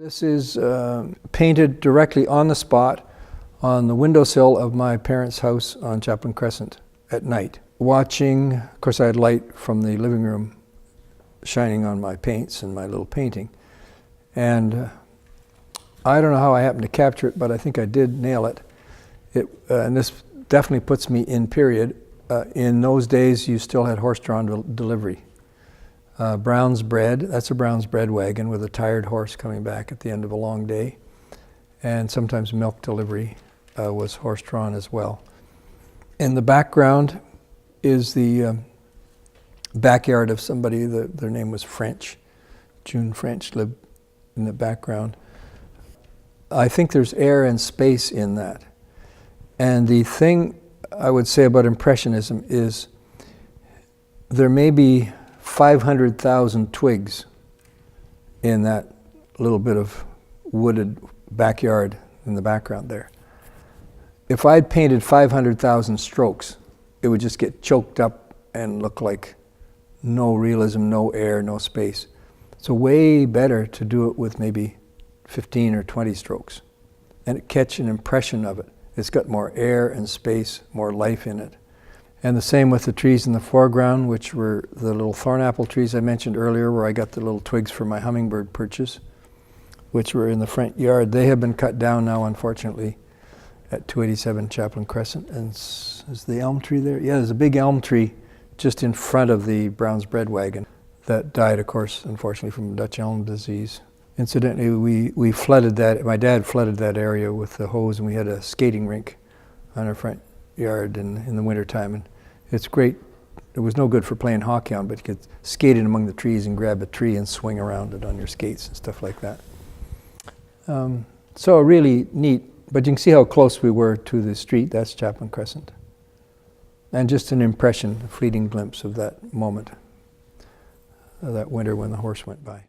This is painted directly on the spot on the windowsill of my parents' house on Chaplin Crescent at night. Watching, of course I had light from the living room shining on my paints and my little painting. And I don't know how I happened to capture it, but I think I did nail it. And this definitely puts me in period. In those days you still had horse-drawn delivery. Brown's bread, that's a Brown's bread wagon with a tired horse coming back at the end of a long day. And sometimes milk delivery was horse-drawn as well. In the background is the backyard of somebody, their name was French. June French lived in the background. I think there's air and space in that. And the thing I would say about Impressionism is there may be 500,000 twigs in that little bit of wooded backyard in the background there. If I'd painted 500,000 strokes, it would just get choked up and look like no realism, no air, no space. So way better to do it with maybe 15 or 20 strokes and catch an impression of it. It's got more air and space, more life in it. And the same with the trees in the foreground, which were the little thornapple trees I mentioned earlier, where I got the little twigs for my hummingbird perches, which were in the front yard. They have been cut down now, unfortunately, at 287 Chaplin Crescent. And is the elm tree there? Yeah, there's a big elm tree just in front of the Brown's bread wagon that died, of course, unfortunately, from Dutch elm disease. Incidentally, we flooded that, my dad flooded that area with the hose, and we had a skating rink on our front yard in the wintertime. And it's great. It was no good for playing hockey on, but you could skate in among the trees and grab a tree and swing around it on your skates and stuff like that. So really neat, but you can see how close we were to the street. That's Chaplin Crescent. And just an impression, a fleeting glimpse of that moment, of that winter when the horse went by.